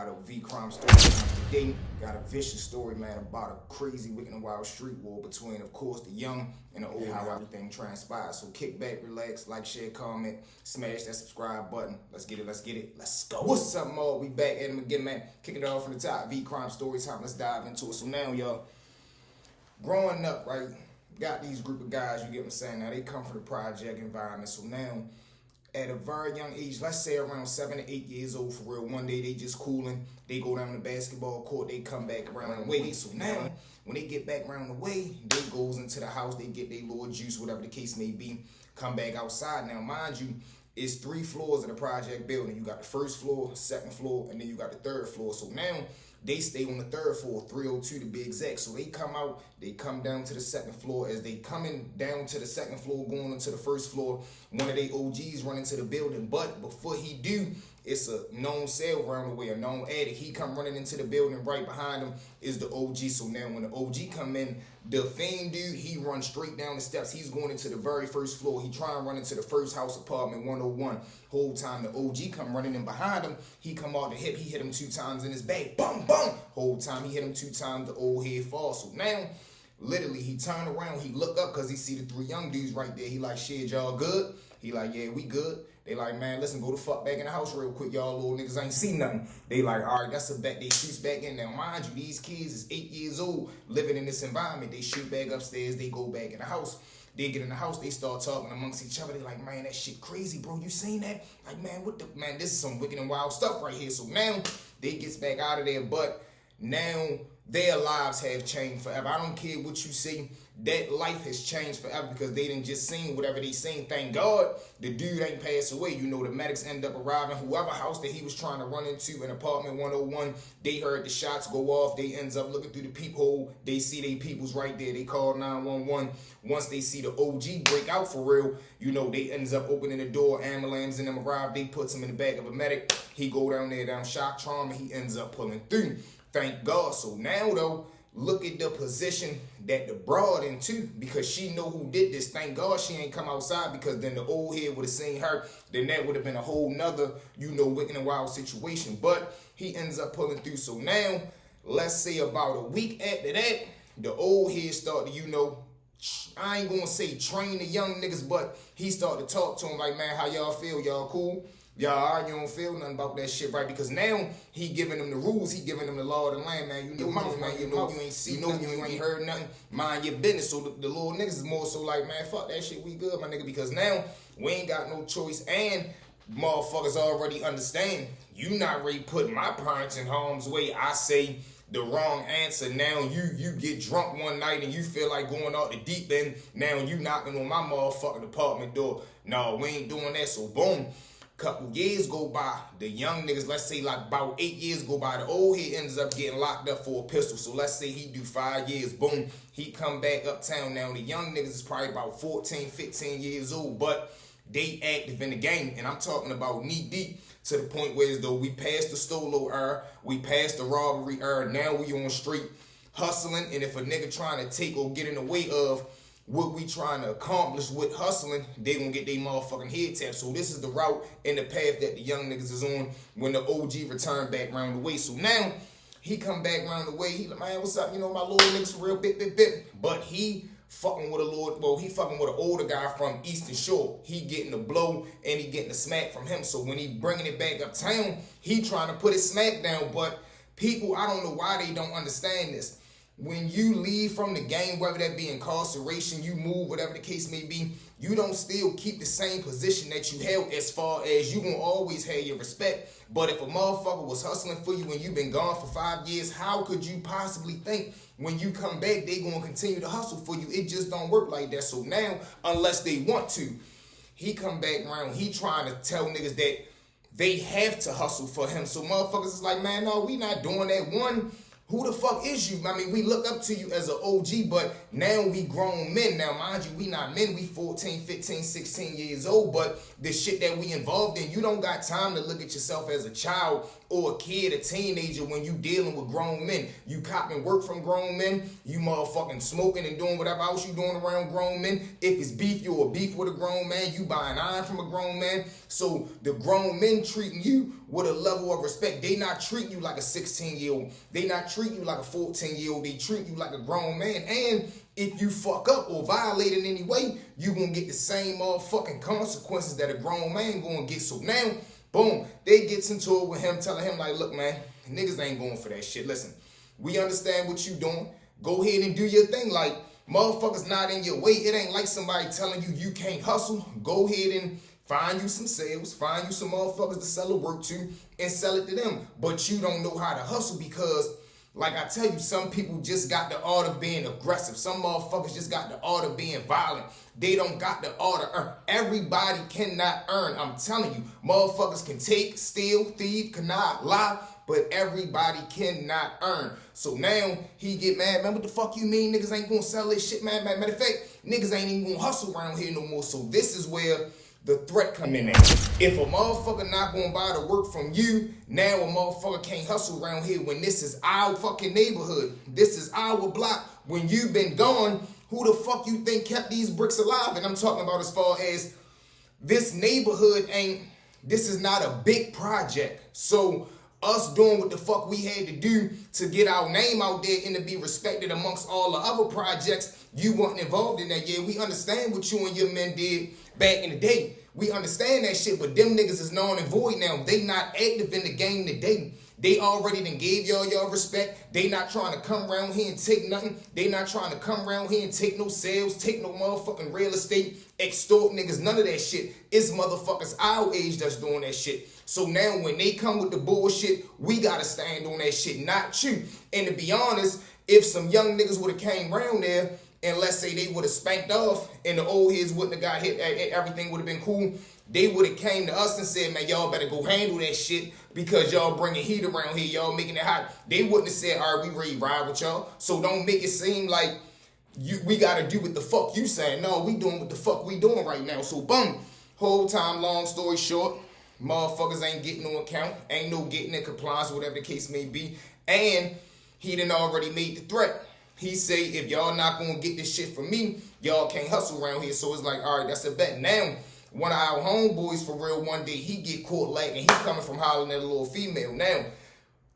got a V-crime story today. Got a vicious story, man, about a crazy, wicked, and wild street war between, of course, the young and the old, how everything transpires. So kick back, relax, like, share, comment, smash that subscribe button. Let's get it, let's go. What's up, y'all? We back at him again, man. Kicking it off from the top. V-crime story time. Let's dive into it. So now, y'all, growing up, right, got these group of guys, you get what I'm saying? Now, they come from the project environment. So now, at a very young age, let's say around 7 to 8 years old, for real, one day they just cooling, they go down the basketball court, they come back around the way. So now, when they get back around the way, they goes into the house, they get their little juice, whatever the case may be, come back outside. Now, mind you, it's 3 floors of the project building. You got the first floor, second floor, and then you got the third floor. So now, they stay on the third floor, 302 to be exact. So they come out, they come down to the second floor. As they coming down to the second floor, going into the first floor, one of their OGs run into the building. But before he do, it's a known sale around the way, a known addict. He come running into the building. Right behind him is the OG. So now when the OG come in, the fiend dude, he runs straight down the steps. He's going into the very first floor. He try and run into the first house, apartment 101. Whole time the OG come running in behind him. He come out the hip. He hit him 2 times in his back. Boom, boom. Whole time he hit him 2 times. The old head falls. So now, literally, he turn around. He look up because he see the 3 young dudes right there. He like, shit, y'all good? He like, yeah, we good. They like, man, listen, go the fuck back in the house real quick. Y'all little niggas ain't see nothing. They like, all right, that's a bet. They shoots back in. Now, mind you, these kids is 8 years old living in this environment. They shoot back upstairs. They go back in the house. They get in the house. They start talking amongst each other. They like, man, that shit crazy, bro. You seen that? Like, man, what the, man, this is some wicked and wild stuff right here. So now they gets back out of there. But now their lives have changed forever. I don't care what you see. That life has changed forever because they didn't just seen whatever they seen. Thank God the dude ain't passed away. You know, the medics end up arriving. Whoever house that he was trying to run into in apartment 101, they heard the shots go off. They ends up looking through the peephole. They see they peoples right there. They call 911. Once they see the OG break out for real, you know, they ends up opening the door. Ambulance and them arrive. They puts him in the back of a medic. He go down there, down shock trauma. He ends up pulling through. Thank God. So now, though, look at the position that the broad into, because she know who did this. Thank God she ain't come outside, because then the old head would have seen her. Then that would have been a whole nother, you know, wicked and wild situation. But he ends up pulling through. So now, let's say about a week after that, the old head started, you know, I ain't gonna say train the young niggas, but he started to talk to him like, man, how y'all feel? Y'all cool? Y'all alright? You don't feel nothing about that shit, right? Because now he giving them the rules, he giving them the law of the land, man. You know your mouth, man. You know you ain't see nothing, you ain't heard nothing. Mind your business. So the little niggas is more so like, man, fuck that shit, we good, my nigga. Because now we ain't got no choice, and motherfuckers already understand. You not ready putting my parents in harm's way. I say the wrong answer. Now you get drunk one night and you feel like going out the deep end. Now you knocking on my motherfucking apartment door. No, we ain't doing that. So boom. Couple years go by, the young niggas, let's say like about 8 years go by, the old head ends up getting locked up for a pistol. So let's say he do 5 years, boom, he come back uptown. Now the young niggas is probably about 14, 15 years old, but they active in the game. And I'm talking about knee deep to the point where as though we passed the stolo era, we passed the robbery era, now we on the street hustling. And if a nigga trying to take or get in the way of what we trying to accomplish with hustling, they gonna get their motherfucking head tapped. So this is the route and the path that the young niggas is on when the OG return back round the way. So now, he come back round the way, he like, man, what's up? You know, my little niggas for real, bit. But he fucking with he fucking with an older guy from Eastern Shore. He getting the blow and he getting the smack from him. So when he bringing it back uptown, he trying to put his smack down. But people, I don't know why they don't understand this. When you leave from the game, whether that be incarceration, you move, whatever the case may be, you don't still keep the same position that you held, as far as you gonna always have your respect. But if a motherfucker was hustling for you and you've been gone for 5 years, how could you possibly think when you come back they gonna continue to hustle for you? It just don't work like that. So now, unless they want to, he come back around, he trying to tell niggas that they have to hustle for him. So motherfuckers is like, man, no, we not doing that. One, who the fuck is you? I mean, we look up to you as an OG, but now we grown men. Now, mind you, we not men. We 14, 15, 16 years old, but the shit that we involved in, you don't got time to look at yourself as a child or a kid, a teenager, when you dealing with grown men. You copping work from grown men. You motherfucking smoking and doing whatever else you doing around grown men. If it's beef, you're a beef with a grown man. You buying iron from a grown man. So the grown men treating you with a level of respect. They not treating you like a 16-year-old. They not treating you like a 14-year-old. They treat you like a grown man. And if you fuck up or violate in any way, you gonna get the same motherfucking consequences that a grown man gonna get. So now, boom, they gets into it with him, telling him like, look, man, niggas ain't going for that shit. Listen, we understand what you doing. Go ahead and do your thing. Like, motherfuckers not in your way. It ain't like somebody telling you you can't hustle. Go ahead and find you some sales, find you some motherfuckers to sell the work to, and sell it to them. But you don't know how to hustle because, like I tell you, some people just got the art of being aggressive. Some motherfuckers just got the art of being violent. They don't got the art to earn. Everybody cannot earn. I'm telling you, motherfuckers can take, steal, thieve, connive, lie, but everybody cannot earn. So now he get mad, man, what the fuck you mean niggas ain't gonna sell this shit, man? Matter of fact, niggas ain't even gonna hustle around here no more. So this is where the threat come in at. If a motherfucker not gonna buy the work from you, now a motherfucker can't hustle around here when this is our fucking neighborhood. This is our block. When you been gone, who the fuck you think kept these bricks alive? And I'm talking about as far as this neighborhood this is not a big project. So us doing what the fuck we had to do to get our name out there and to be respected amongst all the other projects, you weren't involved in that. Yeah, we understand what you and your men did back in the day. We understand that shit, but them niggas is null and void now. They not active in the game today. They already done gave y'all respect. They not trying to come around here and take nothing. They not trying to come around here and take no sales, take no motherfucking real estate, extort niggas, none of that shit. It's motherfuckers our age that's doing that shit. So now when they come with the bullshit, we gotta stand on that shit, not you. And to be honest, if some young niggas would have came around there and let's say they would have spanked off and the old heads wouldn't have got hit, everything would have been cool, they would have came to us and said, man, y'all better go handle that shit because y'all bringing heat around here, y'all making it hot. They wouldn't have said, all right, we ready to ride with y'all. So don't make it seem like we gotta do what the fuck you saying. No, we doing what the fuck we doing right now. So boom, whole time, long story short, motherfuckers ain't getting no account, ain't no getting in compliance, whatever the case may be. And he done already made the threat. He say, if y'all not gonna get this shit from me, y'all can't hustle around here. So it's like, all right, that's a bet. Now, one of our homeboys for real, one day, he get caught lagging. He coming from hollering at a little female. Now,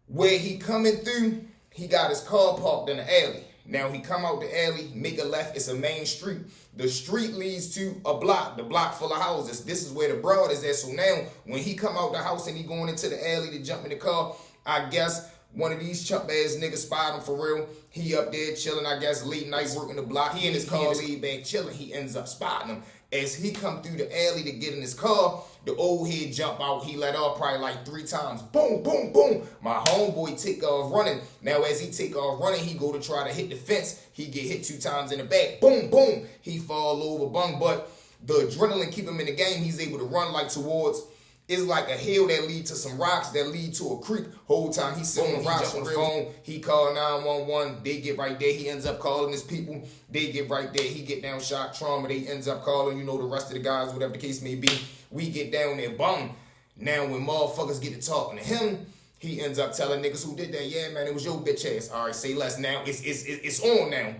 where he coming through, he got his car parked in the alley. Now, he come out the alley, make a left. It's a main street. The street leads to a block, the block full of houses. This is where the broad is at. So now, when he come out the house and he going into the alley to jump in the car, I guess one of these chump ass niggas spot him for real. He up there chilling, I guess, late night working the block. He in his car laid back chilling. He ends up spotting him. As he come through the alley to get in his car, the old head jump out. He let off probably like 3 times. Boom, boom, boom. My homeboy take off running. Now as he take off running, he go to try to hit the fence. He get hit 2 times in the back. Boom, boom. He fall over, bung. But the adrenaline keep him in the game. He's able to run like towards, it's like a hill that lead to some rocks that lead to a creek. Whole time he's sitting on the rocks on the phone. He call 911. They get right there. He ends up calling his people. They get right there. He get down shock trauma. They ends up calling, the rest of the guys, whatever the case may be. We get down there, bum. Now when motherfuckers get to talking to him, he ends up telling niggas who did that, yeah, man, it was your bitch ass. All right, say less now. It's on now.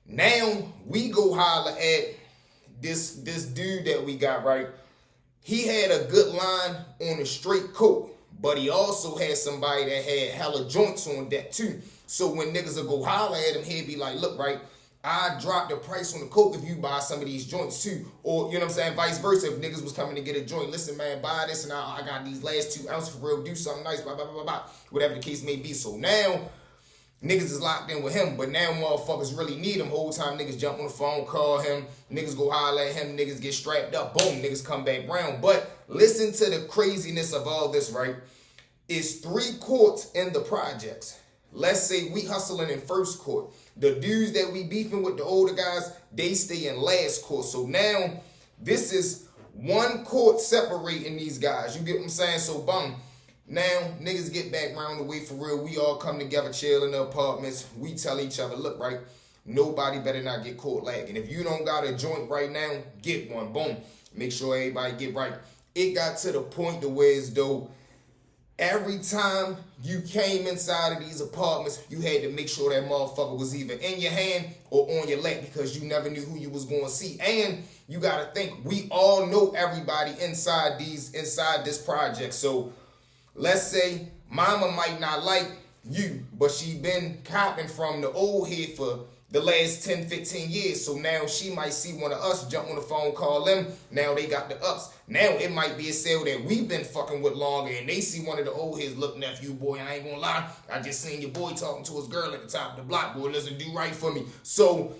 Now we go holler at this dude that we got, right? He had a good line on a straight coat, but he also had somebody that had hella joints on that too. So when niggas will go holler at him, he'd be like, look, right, I drop the price on the coke if you buy some of these joints too. Or, you know what I'm saying, vice versa. If niggas was coming to get a joint, listen, man, buy this and I got these last 2 ounces for real, do something nice, blah, blah, blah, blah, blah. Whatever the case may be. So now, niggas is locked in with him, but now motherfuckers really need him. Whole time niggas jump on the phone, call him, niggas go holler at him, niggas get strapped up, boom, niggas come back round. But listen to the craziness of all this, right? It's 3 courts in the projects. Let's say we hustling in first court. The dudes that we beefing with, the older guys, they stay in last court. So now this is 1 court separating these guys. You get what I'm saying? So bum. Now, niggas get back round the way for real. We all come together, chill in the apartments. We tell each other, look, right, nobody better not get caught lagging. If you don't got a joint right now, get one. Boom. Make sure everybody get right. It got to the point to where as though every time you came inside of these apartments, you had to make sure that motherfucker was either in your hand or on your lap because you never knew who you was going to see. And you got to think, we all know everybody inside this project. So let's say mama might not like you, but she been copping from the old head for the last 10, 15 years. So now she might see one of us jump on the phone, call them. Now they got the ups. Now it might be a sale that we've been fucking with longer, and they see one of the old heads, look, nephew, boy, I ain't gonna lie, I just seen your boy talking to his girl at the top of the block, boy, listen, do right for me. So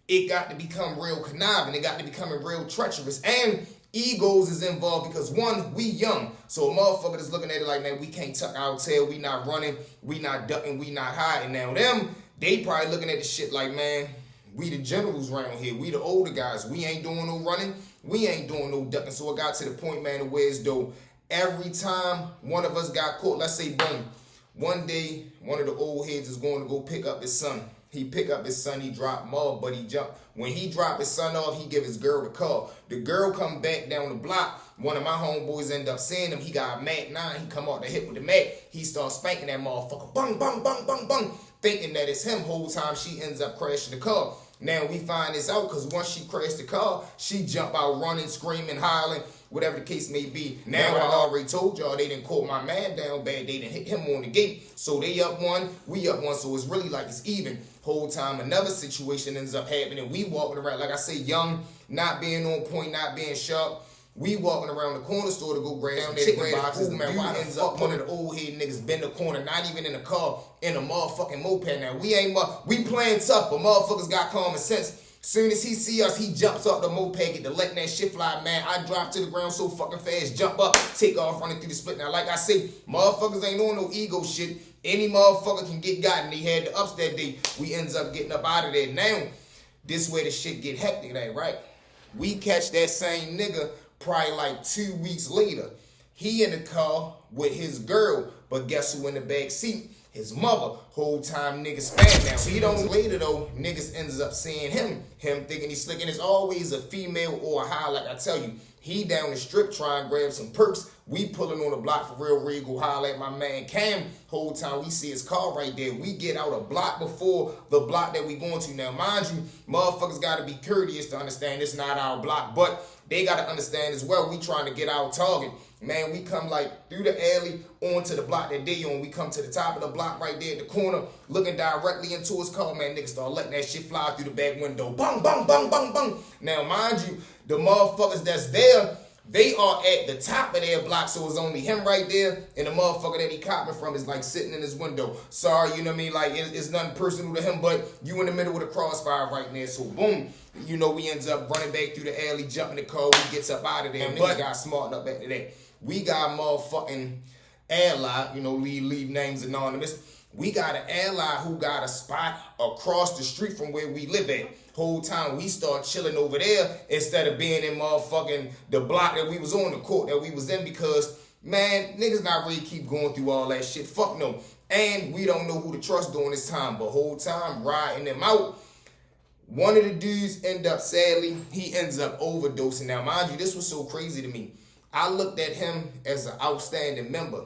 it got to become real conniving. It got to become real treacherous. And egos is involved because, one, we young. So a motherfucker that's looking at it like, man, we can't tuck our tail. We not running. We not ducking. We not hiding. Now them, they probably looking at the shit like, man, we the generals around here. We the older guys. We ain't doing no running. We ain't doing no ducking. So it got to the point, man, where it's though every time one of us got caught, let's say, boom, one day one of the old heads is going to go pick up his son. He pick up his son, he drop him off, but he jump. When he drop his son off, he give his girl the call. The girl come back down the block. One of my homeboys end up seeing him. He got a Mac 9. He come out the hip with the Mac. He starts spanking that motherfucker. Bung, bung, bung, bung, bung. Thinking that it's him. Whole time she ends up crashing the car. Now we find this out because once she crashed the car, she jump out running, screaming, hollering, whatever the case may be. Now I already told y'all they didn't caught my man down bad. They didn't hit him on the gate. So they up one, we up one. So it's really like it's even. Whole time another situation ends up happening. We walking around, like I say, young, not being on point, not being sharp. We walking around the corner store to go grab some chicken boxes. Man, why ends up one of the old head niggas bend the corner, not even in a car, in a motherfucking moped. Now we playing tough, but motherfuckers got common sense. Soon as he see us, he jumps up the moped, get to letting that shit fly, man. I drop to the ground so fucking fast, jump up, take off, running through the split. Now, like I say, motherfuckers ain't on no ego shit. Any motherfucker can get got, and they had the ups that day. We ends up getting up out of there. Now, this where the shit get hectic, that right? We catch that same nigga probably like 2 weeks later. He in the car with his girl, but guess who in the back seat? His mother. Whole time niggas fan now. 2 days later though, niggas ends up seeing him thinking he's slick, and it's always a female or a high. Like I tell you, he down the strip trying to grab some perks. We pulling on the block for real, go holler at my man Cam. Whole time we see his car right there. We get out a block before the block that we going to. Now, mind you, motherfuckers gotta be courteous to understand it's not our block, but they gotta understand as well, we trying to get our target. Man, we come like through the alley onto the block that they on. We come to the top of the block right there at the corner, looking directly into his car. Man, niggas start letting that shit fly through the back window. Bang, bang, bang, bang, bang. Now, mind you, the motherfuckers that's there, they are at the top of their block, so it's only him right there, and the motherfucker that he copping from is like sitting in his window. Sorry, you know what I mean? Like, it's nothing personal to him, but you in the middle with a crossfire right there. So boom, you know, we ends up running back through the alley, jumping the car, we gets up out of there. And niggas got smart up after that. We got motherfucking ally, you know, leave names anonymous. We got an ally who got a spot across the street from where we live at. Whole time we start chilling over there instead of being in motherfucking the block that we was on, the court that we was in, because, man, niggas not really keep going through all that shit. Fuck no. And we don't know who to trust during this time, but whole time riding them out. One of the dudes sadly, he ends up overdosing. Now, mind you, this was so crazy to me. I looked at him as an outstanding member.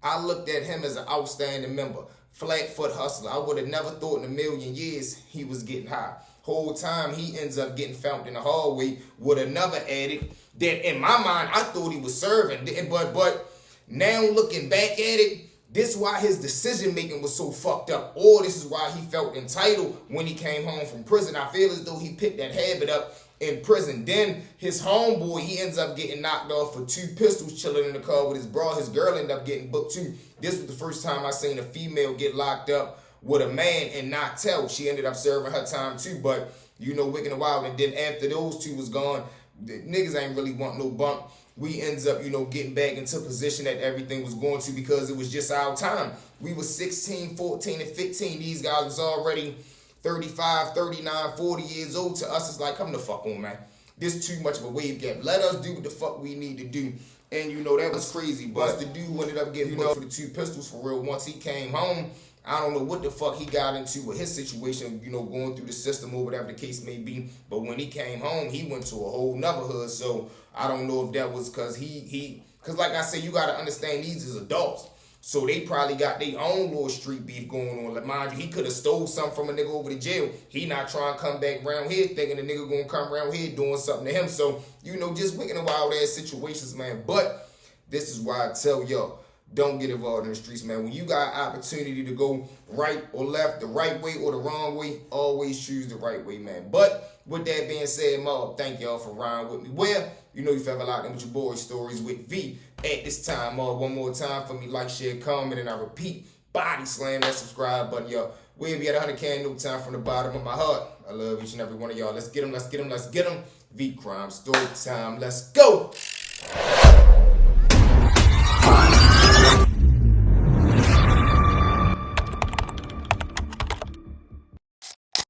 I looked at him as an outstanding member. Flat-foot hustler. I would have never thought in a million years he was getting high. Whole time he ends up getting found in the hallway with another addict that in my mind I thought he was serving. But now looking back at it, this is why his decision making was so fucked up. Or this is why he felt entitled when he came home from prison. I feel as though he picked that habit up in prison. Then his homeboy, he ends up getting knocked off for 2 pistols chilling in the car with his bra. His girl ended up getting booked too. This was the first time I seen a female get locked up with a man and not tell. She ended up serving her time too, but you know, Wicked and Wild. And then after those 2 was gone, the niggas ain't really want no bump. We ends up, you know, getting back into position that everything was going to, because it was just our time. We was 16, 14, and 15. These guys was already 35, 39, 40 years old. To us, it's like, come the fuck on, man. This too much of a wave gap. Let us do what the fuck we need to do. And, you know, that was crazy. But the dude ended up getting booked for the 2 pistols for real. Once he came home, I don't know what the fuck he got into with his situation, you know, going through the system or whatever the case may be. But when he came home, he went to a whole nother hood. So I don't know if that was because because like I said, you got to understand, these is adults. So they probably got their own little street beef going on. Like, mind you, he could have stole something from a nigga over to jail. He not trying to come back around here thinking the nigga gonna come around here doing something to him. So, you know, just Wicked and Wild ass situations, man. But This is why I tell y'all, don't get involved in the streets, man. When you got opportunity to go right or left, the right way or the wrong way, always choose the right way, man. But with that being said, Mob, thank y'all for riding with me. Well, you know you forever locked in with your boy Stories with V. At this time, one more time for me, like, share, comment, and I repeat, body slam that subscribe button, y'all. We'll be at 100K in no time from the bottom of my heart. I love each and every one of y'all. Let's get them, let's get them, let's get them. V Crime Story Time. Let's go.